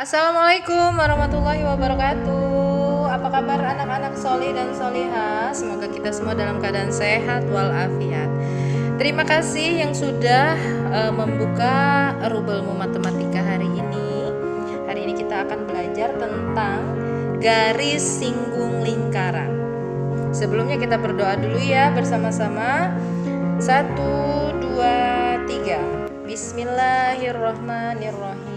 Assalamualaikum warahmatullahi wabarakatuh. Apa kabar anak-anak solih dan solihah? Semoga kita semua dalam keadaan sehat walafiat. Terima kasih yang sudah membuka rubelmu matematika hari ini. Hari ini kita akan belajar tentang garis singgung lingkaran. Sebelumnya kita berdoa dulu ya bersama-sama. 1, 2, 3. Bismillahirrahmanirrahim.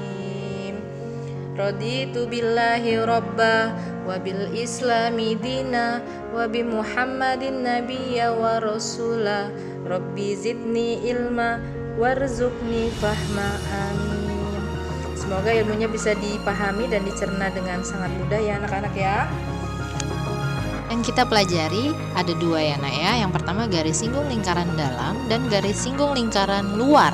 Raditu billahi robba wa bil islami dina wa bi muhammadin nabiyya wa rasula rabbi zidni ilma warzuqni fahma amin. Semoga ilmunya bisa dipahami dan dicerna dengan sangat mudah ya anak-anak ya. Yang kita pelajari ada dua ya nak ya. Yang pertama garis singgung lingkaran dalam dan garis singgung lingkaran luar.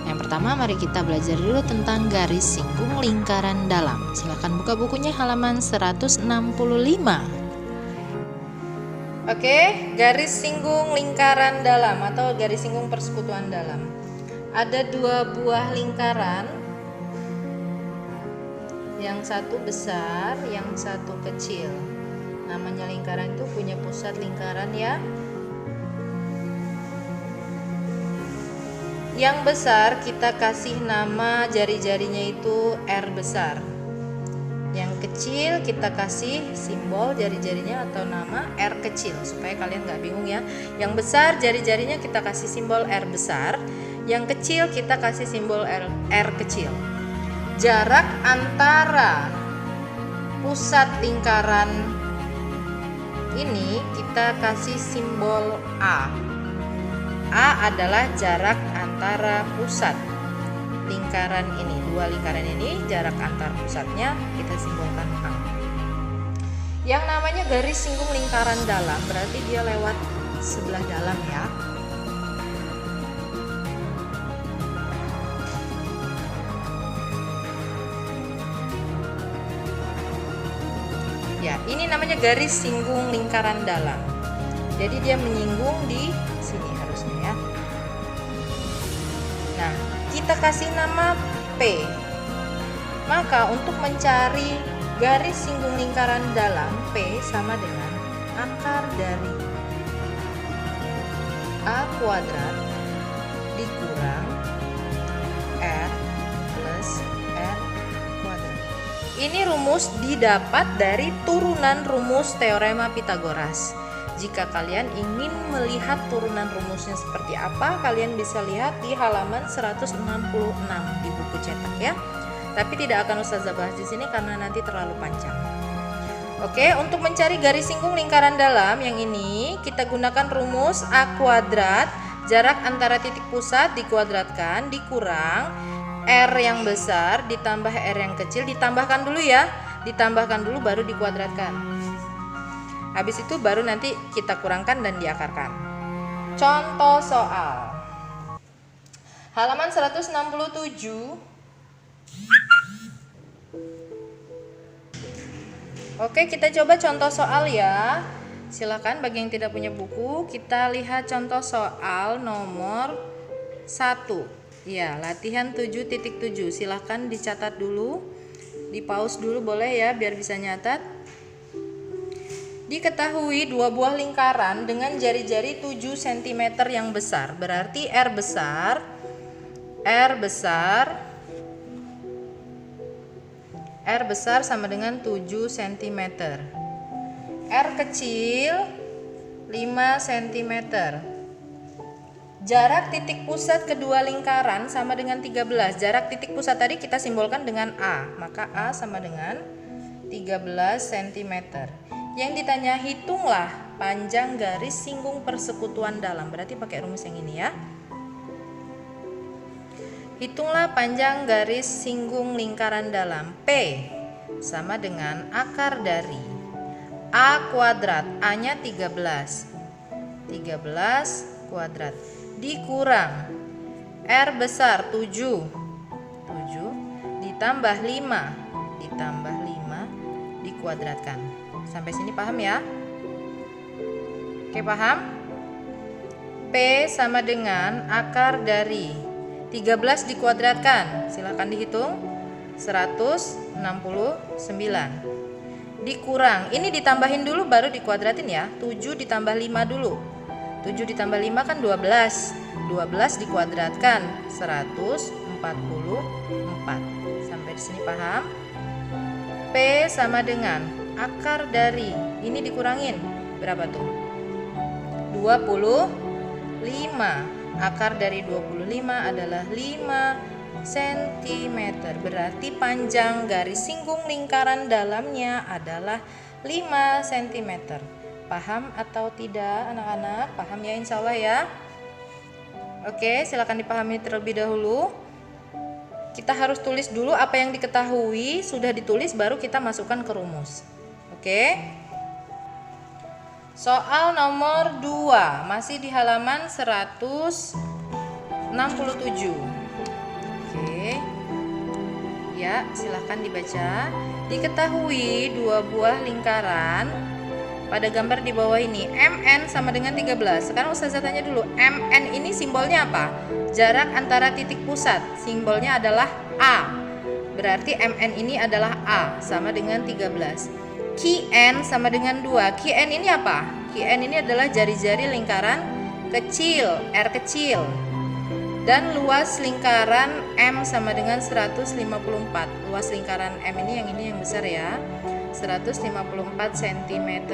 Yang pertama mari kita belajar dulu tentang garis singgung lingkaran dalam. Silakan buka bukunya halaman 165. Oke, garis singgung lingkaran dalam atau garis singgung persekutuan dalam. Ada dua buah lingkaran. Yang satu besar, yang satu kecil. Namanya lingkaran itu punya pusat lingkaran ya. Yang besar kita kasih nama jari-jarinya itu R besar. Yang kecil kita kasih simbol jari-jarinya atau nama R kecil supaya kalian gak bingung ya. Yang besar jari-jarinya kita kasih simbol R besar. Yang kecil kita kasih simbol R kecil. Jarak antara pusat lingkaran ini kita kasih simbol A. A adalah jarak antara pusat lingkaran ini. Dua lingkaran ini jarak antar pusatnya kita simbolkan A. Yang namanya garis singgung lingkaran dalam berarti dia lewat sebelah dalam ya. Ya, ini namanya garis singgung lingkaran dalam. Jadi dia menyinggung di sini harusnya ya. Nah, kita kasih nama P. Maka untuk mencari garis singgung lingkaran dalam, P sama dengan akar dari A kuadrat dikurang R plus R kuadrat. Ini rumus didapat dari turunan rumus teorema Pythagoras. Jika kalian ingin melihat turunan rumusnya seperti apa, kalian bisa lihat di halaman 166 di buku cetak ya. Tapi tidak akan Ustazah bahas di sini karena nanti terlalu panjang. Oke, untuk mencari garis singgung lingkaran dalam yang ini, kita gunakan rumus A kuadrat, jarak antara titik pusat dikuadratkan dikurang R yang besar ditambah R yang kecil, ditambahkan dulu ya. Ditambahkan dulu baru dikuadratkan. Habis itu baru nanti kita kurangkan dan diakarkan. Contoh soal. Halaman 167. Oke, kita coba contoh soal ya. Silakan bagi yang tidak punya buku, kita lihat contoh soal nomor 1. Ya, latihan 7.7. Silakan dicatat dulu. Di pause dulu boleh ya biar bisa nyatat. Diketahui dua buah lingkaran dengan jari-jari 7 cm yang besar. Berarti R besar sama dengan 7 cm. R kecil 5 cm. Jarak titik pusat kedua lingkaran sama dengan 13. Jarak titik pusat tadi kita simbolkan dengan A. Maka A sama dengan 13 cm. Yang ditanya hitunglah panjang garis singgung persekutuan dalam. Berarti pakai rumus yang ini ya. Hitunglah panjang garis singgung lingkaran dalam. P sama dengan akar dari A kuadrat. A-nya 13. 13 kuadrat. Dikurang R besar 7. 7 ditambah 5. Ditambah 5 dikuadratkan. Sampai sini paham ya? Oke, paham? P sama dengan akar dari 13 dikuadratkan. Silakan dihitung. 169. Dikurang, ini ditambahin dulu baru dikuadratin ya. 7 ditambah 5 dulu. 7 ditambah 5 kan 12. 12 dikuadratkan 144. Sampai di sini paham? P sama dengan akar dari, ini dikurangin berapa tuh? 25. Akar dari 25 adalah 5 cm. Berarti panjang garis singgung lingkaran dalamnya adalah 5 cm. Paham atau tidak anak-anak? Paham ya insya Allah ya. Oke, silakan dipahami terlebih dahulu. Kita harus tulis dulu apa yang diketahui, sudah ditulis baru kita masukkan ke rumus. Oke. Soal nomor 2 masih di halaman 167. Oke. Ya, silakan dibaca. Diketahui dua buah lingkaran pada gambar di bawah ini. MN sama dengan 13. Sekarang Ustazah tanya dulu, MN ini simbolnya apa? Jarak antara titik pusat. Simbolnya adalah A. Berarti MN ini adalah A sama dengan 13. QN sama dengan 2. QN ini apa? QN ini adalah jari-jari lingkaran kecil, R kecil. Dan luas lingkaran M sama dengan 154. Luas lingkaran M ini yang besar ya. 154 cm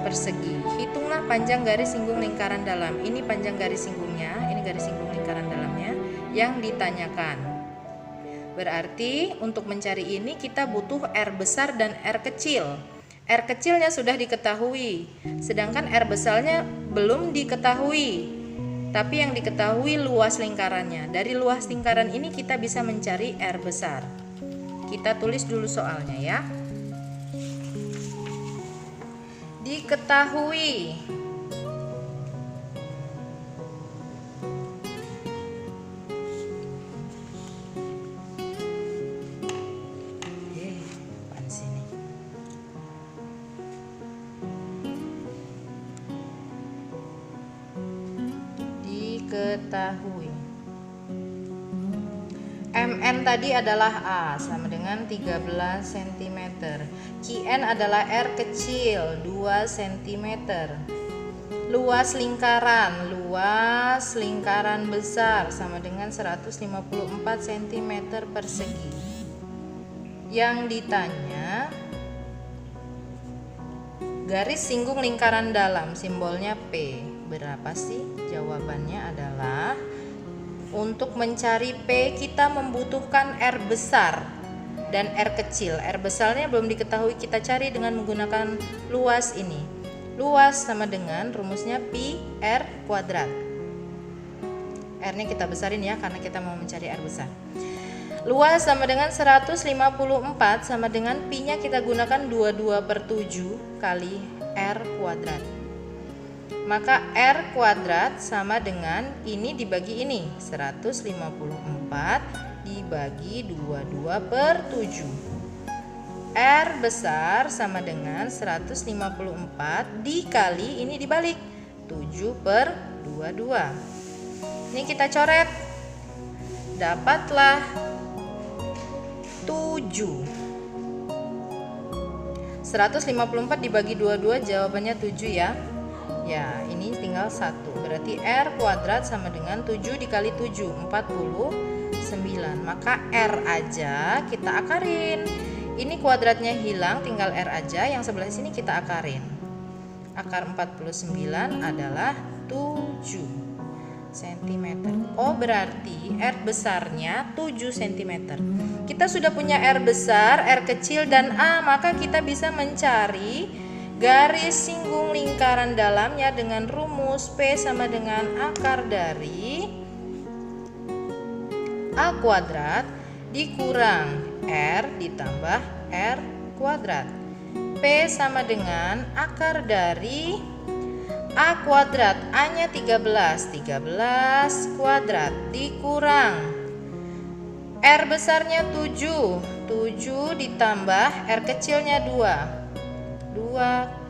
persegi. Hitunglah panjang garis singgung lingkaran dalam. Ini panjang garis singgungnya, ini garis singgung lingkaran dalamnya yang ditanyakan. Berarti untuk mencari ini kita butuh R besar dan R kecil. R kecilnya sudah diketahui, sedangkan R besarnya belum diketahui. Tapi yang diketahui luas lingkarannya. Dari luas lingkaran ini kita bisa mencari R besar. Kita tulis dulu soalnya ya. Diketahui MN tadi adalah A sama dengan 13 cm. QN adalah R kecil 2 cm. Luas lingkaran besar sama dengan 154 cm persegi. Yang ditanya garis singgung lingkaran dalam, simbolnya P. Berapa sih? Jawabannya adalah untuk mencari P kita membutuhkan R besar dan R kecil. R besarnya belum diketahui, kita cari dengan menggunakan luas ini. Luas sama dengan rumusnya pi R kuadrat. R-nya kita besarin ya karena kita mau mencari R besar. Luas sama dengan 154 sama dengan pi-nya kita gunakan 22/7 kali R kuadrat. Maka R kuadrat sama dengan ini dibagi ini 154 dibagi 22/7. R besar sama dengan 154 dikali ini dibalik 7/22. Ini kita coret. Dapatlah 7. 154 dibagi 22 jawabannya 7 ya. Ya, ini tinggal 1. Berarti R kuadrat sama dengan 7 dikali 7, 49. Maka R aja kita akarin. Ini kuadratnya hilang, tinggal R aja. Yang sebelah sini kita akarin. Akar 49 adalah 7 cm. Oh, berarti R besarnya 7 cm. Kita sudah punya R besar, R kecil, dan A. Maka kita bisa mencari garis singgung lingkaran dalamnya dengan rumus P sama dengan akar dari A kuadrat dikurang R ditambah R kuadrat. P sama dengan akar dari A kuadrat, A-nya 13 kuadrat dikurang R besarnya 7 ditambah R kecilnya 2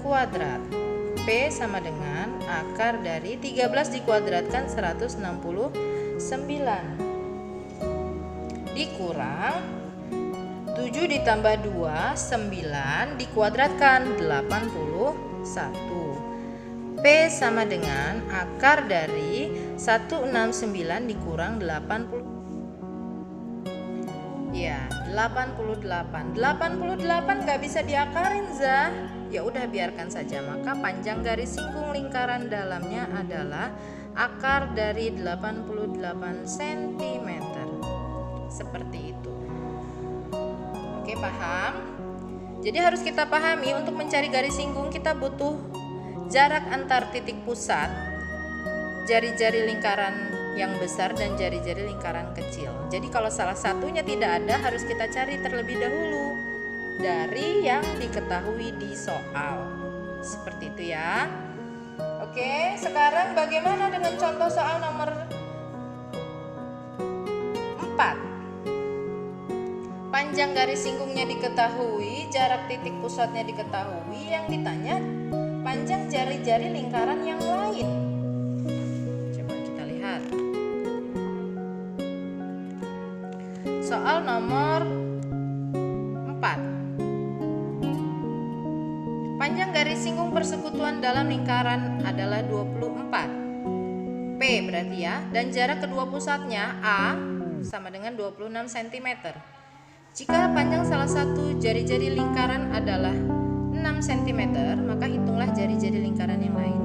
kuadrat. P sama dengan akar dari 13 dikuadratkan 169 dikurang 7 ditambah 2, 9 dikuadratkan 81. P sama dengan akar dari 169 dikurang 80. Ya, 88. 88 nggak bisa diakarin, Zah. Ya udah, biarkan saja. Maka panjang garis singgung lingkaran dalamnya adalah akar dari 88 cm. Seperti itu. Oke, paham? Jadi harus kita pahami, untuk mencari garis singgung kita butuh jarak antar titik pusat jari-jari lingkaran yang besar dan jari-jari lingkaran kecil. Jadi kalau salah satunya tidak ada, harus kita cari terlebih dahulu dari yang diketahui di soal. Seperti itu ya. Oke, sekarang bagaimana dengan contoh soal nomor 4? Panjang garis singgungnya diketahui, jarak titik pusatnya diketahui, yang ditanya panjang jari-jari lingkaran yang lain. Coba kita lihat. Soal nomor 4. Panjang garis singgung persekutuan dalam lingkaran adalah 24. P berarti ya, dan jarak kedua pusatnya A sama dengan 26 cm. Jika panjang salah satu jari-jari lingkaran adalah 6 cm, maka hitunglah jari-jari lingkaran yang lain.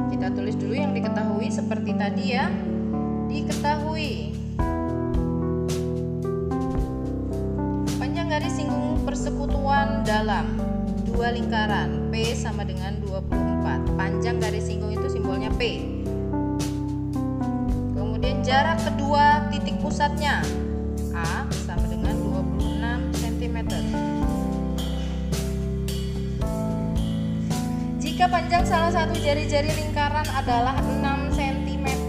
Kita tulis dulu yang diketahui seperti tadi ya. Diketahui panjang garis singgung persekutuan dalam dua lingkaran P sama dengan 24. Panjang garis singgung itu simbolnya P. Jarak kedua titik pusatnya A sama dengan 26 cm. Jika panjang salah satu jari-jari lingkaran adalah 6 cm,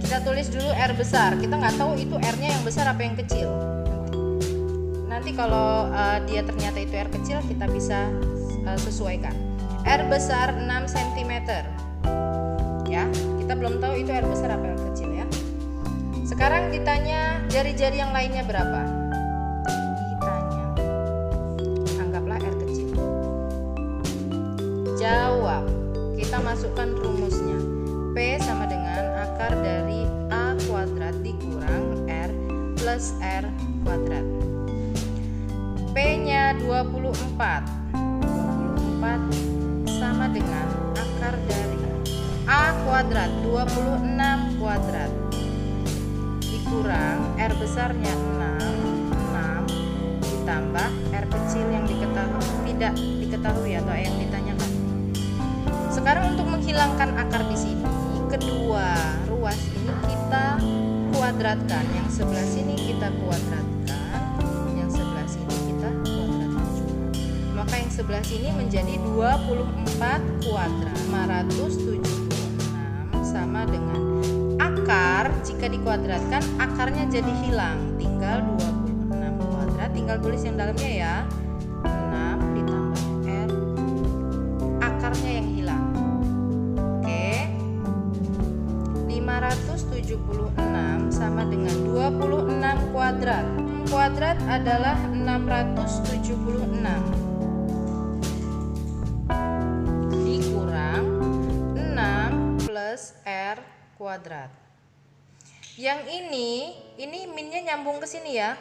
kita tulis dulu R besar. Kita nggak tahu itu R-nya yang besar apa yang kecil. Nanti kalau dia ternyata itu R kecil, kita bisa sesuaikan. R besar 6 cm. Ya, kita belum tahu itu R besar apa R kecil ya. Sekarang ditanya jari-jari yang lainnya berapa? Ditanya. Anggaplah R kecil. Jawab. Kita masukkan rumusnya. P sama dengan akar dari A kuadrat dikurang R plus R kuadrat. P-nya 24. 24 sama dengan akar dari A kuadrat 26 kuadrat dikurang R besarnya 6 ditambah R kecil yang tidak diketahui atau yang ditanyakan. Sekarang untuk menghilangkan akar di sini, kedua ruas ini kita kuadratkan. Yang sebelah sini kita kuadratkan, yang sebelah sini kita kuadratkan juga. Maka yang sebelah sini menjadi 24 kuadrat 576 sama dengan akar. Jika dikuadratkan akarnya jadi hilang, tinggal 26 kuadrat. Tinggal tulis yang dalamnya ya, 6 ditambah R, akarnya yang hilang. Oke, 576 sama dengan 26 kuadrat. Kuadrat adalah 676 dikurang 6 plus R kuadrat. Yang ini minnya nyambung ke sini ya.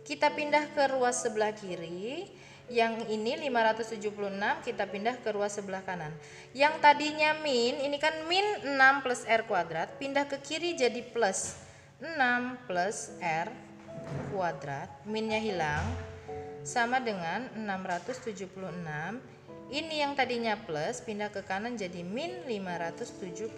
Kita pindah ke ruas sebelah kiri. Yang ini 576 kita pindah ke ruas sebelah kanan. Yang tadinya min, ini kan min 6 plus R kuadrat, pindah ke kiri jadi plus 6 plus R kuadrat. Minnya hilang, sama dengan 676. Ini yang tadinya plus pindah ke kanan jadi min 576.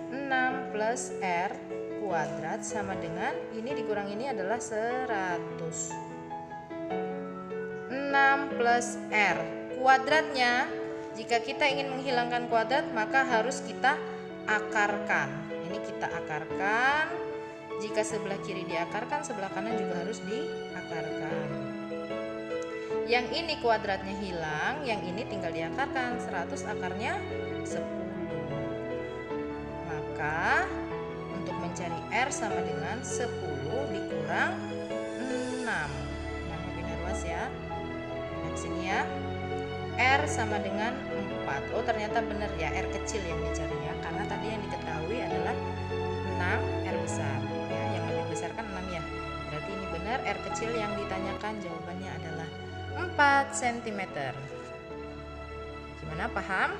6 plus R kuadrat sama dengan ini dikurang ini adalah 100. 6 plus R kuadratnya, jika kita ingin menghilangkan kuadrat maka harus kita akarkan. Ini kita akarkan. Jika sebelah kiri diakarkan, sebelah kanan juga harus diakarkan. Yang ini kuadratnya hilang, yang ini tinggal diakarkan. 100 akarnya 10. Maka untuk mencari R sama dengan 10 dikurang 6. Nah, lebih luas ya. Lihat sini ya. R sama dengan 4. Oh, ternyata benar ya, R kecil yang dicari ya. Karena tadi yang diketahui adalah 6 R besar. Ya, yang lebih besar kan 6 ya. Berarti ini benar, R kecil yang ditanyakan jawabannya adalah 4 cm. Gimana, paham?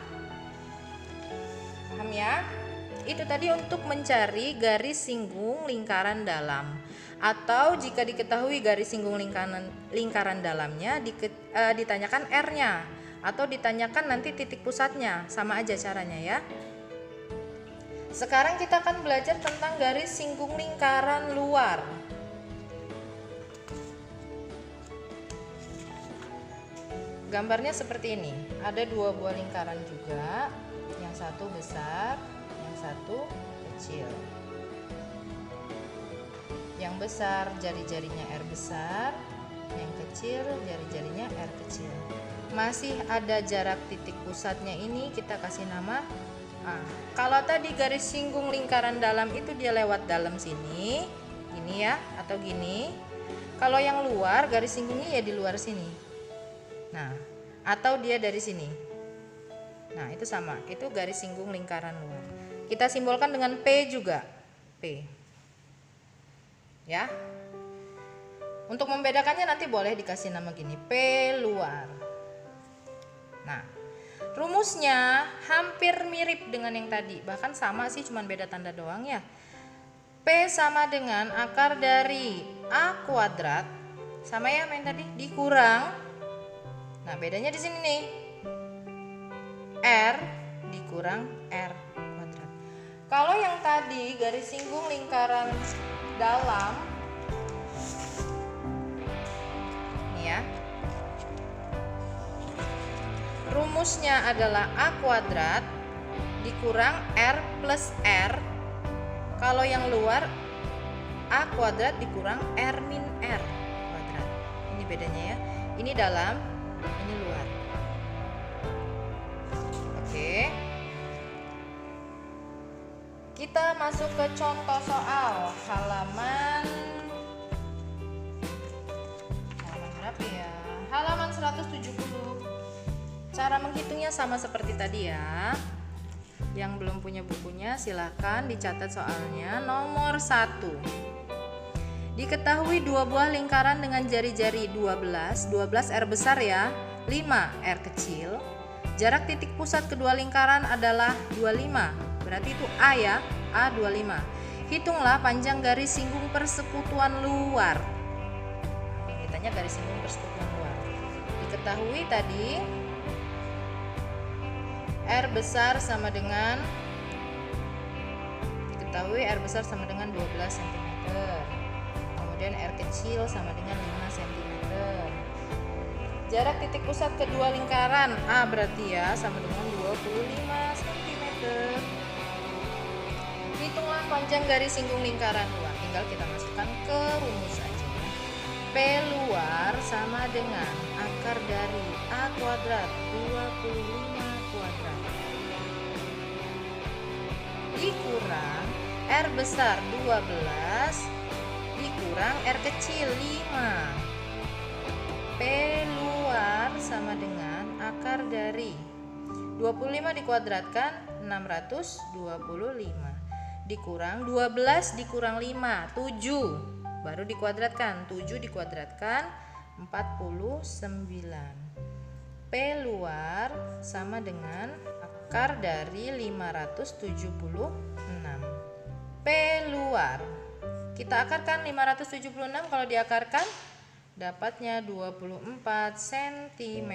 Paham ya? Itu tadi untuk mencari garis singgung lingkaran dalam. Atau jika diketahui garis singgung lingkaran dalamnya, ditanyakan R-nya. Atau ditanyakan nanti titik pusatnya. Sama aja caranya ya. Sekarang kita akan belajar tentang garis singgung lingkaran luar. Gambarnya seperti ini. Ada 2 buah lingkaran juga. Yang satu besar, yang satu kecil. Yang besar jari-jarinya R besar, yang kecil jari-jarinya R kecil. Masih ada jarak titik pusatnya, ini kita kasih nama A. Kalau tadi garis singgung lingkaran dalam itu dia lewat dalam sini, gini ya, atau gini. Kalau yang luar garis singgungnya ya di luar sini. Nah, atau dia dari sini. Nah, itu sama. Itu garis singgung lingkaran luar. Kita simbolkan dengan P juga. P. Ya. Untuk membedakannya nanti boleh dikasih nama gini, P luar. Nah, rumusnya hampir mirip dengan yang tadi. Bahkan sama sih, cuman beda tanda doang ya. P sama dengan akar dari A kuadrat. Sama ya main tadi, dikurang. Nah, bedanya di sini nih. R dikurang R kuadrat. Kalau yang tadi garis singgung lingkaran dalam, nih ya, rumusnya adalah A kuadrat dikurang R plus R. Kalau yang luar A kuadrat dikurang R min R kuadrat. Ini bedanya ya. Ini dalam, ini luar. Oke. Kita masuk ke contoh soal halaman berapa ya? Halaman 170. Cara menghitungnya sama seperti tadi ya. Yang belum punya bukunya silahkan dicatat soalnya. Nomor 1. Diketahui 2 buah lingkaran dengan jari-jari 12 R besar ya, 5 R kecil. Jarak titik pusat kedua lingkaran adalah 25. Berarti itu A ya, A 25. Hitunglah panjang garis singgung persekutuan luar. Ditanya garis singgung persekutuan luar. Diketahui tadi R besar sama dengan, diketahui R besar sama dengan 12 cm. Kemudian R kecil sama dengan 5 cm. Jarak titik pusat kedua lingkaran A berarti ya sama dengan 25 cm. Hitunglah panjang garis singgung lingkaran luar. Tinggal kita masukkan ke rumus saja. P luar sama dengan akar dari A kuadrat 25 kuadrat dikurang R besar 12 dikurang R kecil 5. P luar sama dengan akar dari 25 dikuadratkan 625 dikurang 12 dikurang 5 7 baru dikuadratkan, 7 dikuadratkan 49. P luar sama dengan akar dari 576. P luar kita akarkan 576, kalau diakarkan dapatnya 24 cm.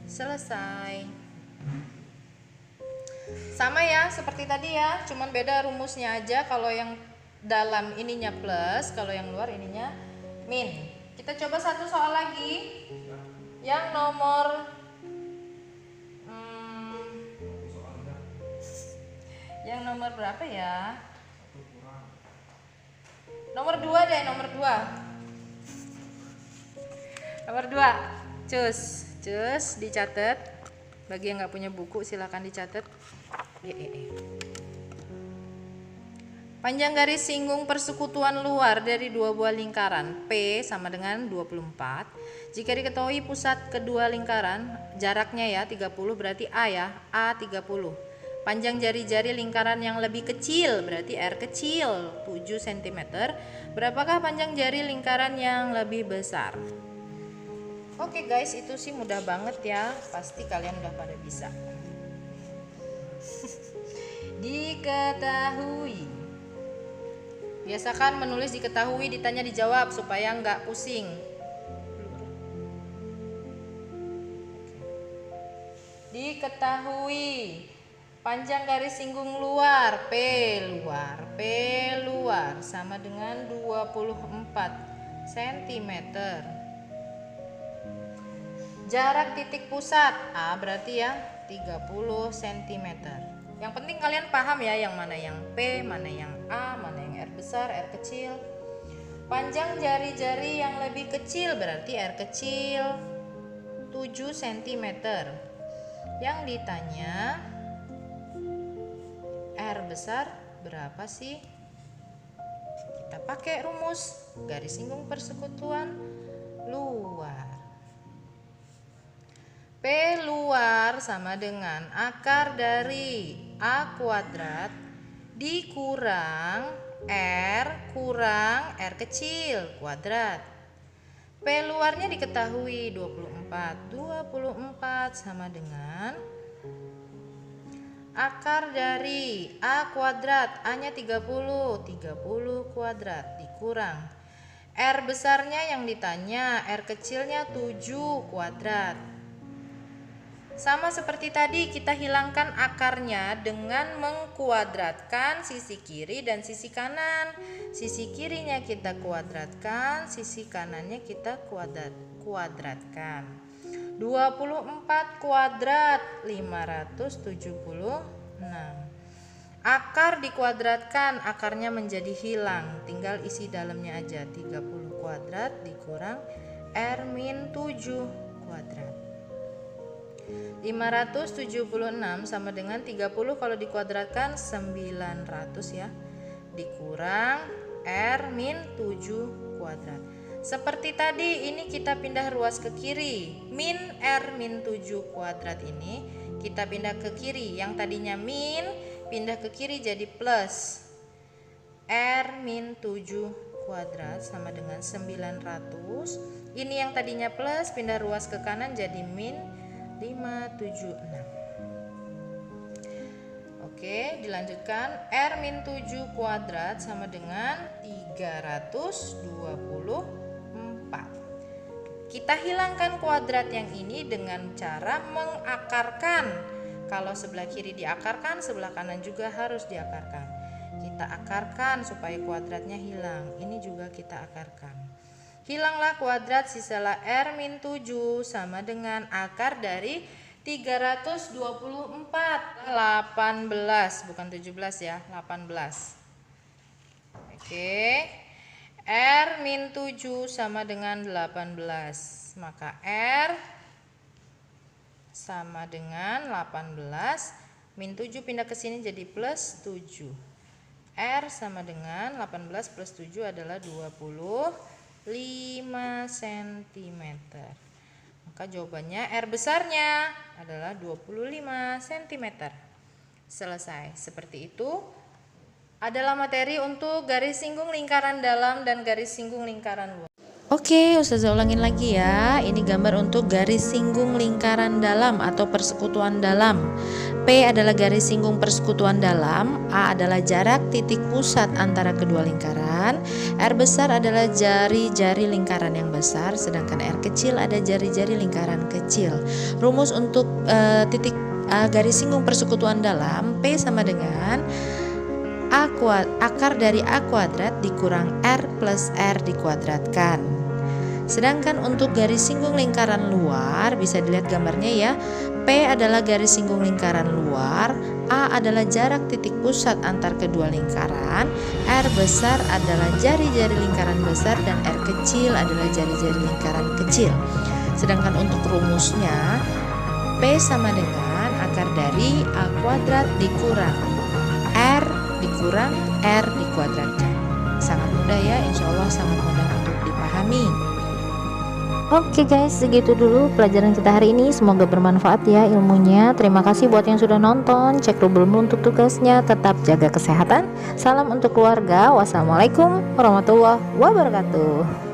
Selesai. Sama ya seperti tadi ya, cuman beda rumusnya aja. Kalau yang dalam ininya plus, kalau yang luar ininya min. Kita coba satu soal lagi. Yang nomor yang nomor berapa ya? Nomor 2 deh, nomor 2. Nomor 2, cus dicatat. Bagi yang nggak punya buku silahkan dicatat. Panjang garis singgung persekutuan luar dari dua buah lingkaran P sama dengan 24. Jika diketahui pusat kedua lingkaran, jaraknya ya 30, berarti A ya, A 30. Panjang jari-jari lingkaran yang lebih kecil, berarti R kecil 7 cm. Berapakah panjang jari lingkaran yang lebih besar? Oke guys, itu sih mudah banget ya. Pasti kalian udah pada bisa. Diketahui. Biasakan menulis diketahui, ditanya dijawab supaya nggak pusing. Diketahui. Panjang garis singgung luar P luar sama dengan 24 cm. Jarak titik pusat A berarti ya 30 cm. Yang penting kalian paham ya, yang mana yang P, mana yang A, mana yang R besar, R kecil. Panjang jari-jari yang lebih kecil berarti R kecil 7 cm. Yang ditanya R besar berapa sih? Kita pakai rumus garis singgung persekutuan luar. P luar sama dengan akar dari A kuadrat dikurang R kecil kuadrat. P luarnya diketahui 24 sama dengan akar dari A kuadrat, A nya 30 kuadrat dikurang R besarnya yang ditanya, R kecilnya 7 kuadrat. Sama seperti tadi, kita hilangkan akarnya dengan mengkuadratkan sisi kiri dan sisi kanan. Sisi kirinya kita kuadratkan, sisi kanannya kita kuadratkan. 24 kuadrat 576. Akar dikuadratkan, akarnya menjadi hilang, tinggal isi dalamnya aja. 30 kuadrat dikurang R-7 kuadrat. 576 sama dengan 30 kalau dikuadratkan 900 ya, dikurang R-7 kuadrat. Seperti tadi, ini kita pindah ruas ke kiri. Min R-7 kuadrat ini kita pindah ke kiri. Yang tadinya min pindah ke kiri jadi plus. R-7 kuadrat sama dengan 900. Ini yang tadinya plus pindah ruas ke kanan jadi min 576. Oke, dilanjutkan R-7 kuadrat sama dengan 324. Kita hilangkan kuadrat yang ini dengan cara mengakarkan. Kalau sebelah kiri diakarkan, sebelah kanan juga harus diakarkan. Kita akarkan supaya kuadratnya hilang. Ini juga kita akarkan. Hilanglah kuadrat, sisalah R-7 sama dengan akar dari 324. 18, bukan 17 ya, 18. Oke. R-7 sama dengan 18. Maka R sama dengan 18. Min 7 pindah ke sini jadi plus 7. R sama dengan 18 plus 7 adalah 25 cm. Maka jawabannya R besarnya adalah 25 cm. Selesai. Seperti itu adalah materi untuk garis singgung lingkaran dalam dan garis singgung lingkaran luar. Oke, Ustazah ulangin lagi ya. Ini gambar untuk garis singgung lingkaran dalam atau persekutuan dalam. P adalah garis singgung persekutuan dalam, A adalah jarak titik pusat antara kedua lingkaran, R besar adalah jari-jari lingkaran yang besar, sedangkan R kecil ada jari-jari lingkaran kecil. Rumus untuk garis singgung persekutuan dalam, P sama dengan akar dari A kuadrat dikurang R plus R dikuadratkan. Sedangkan untuk garis singgung lingkaran luar, bisa dilihat gambarnya ya. P adalah garis singgung lingkaran luar, A adalah jarak titik pusat antar kedua lingkaran, R besar adalah jari-jari lingkaran besar, dan R kecil adalah jari-jari lingkaran kecil. Sedangkan untuk rumusnya, P sama dengan akar dari A kuadrat dikurang R dikurang R dikuadratkan. Sangat mudah ya, insya Allah sangat mudah untuk dipahami. Oke guys, segitu dulu pelajaran kita hari ini. Semoga bermanfaat ya ilmunya. Terima kasih buat yang sudah nonton. Cek rubelmu untuk tugasnya. Tetap jaga kesehatan. Salam untuk keluarga. Wassalamualaikum warahmatullahi wabarakatuh.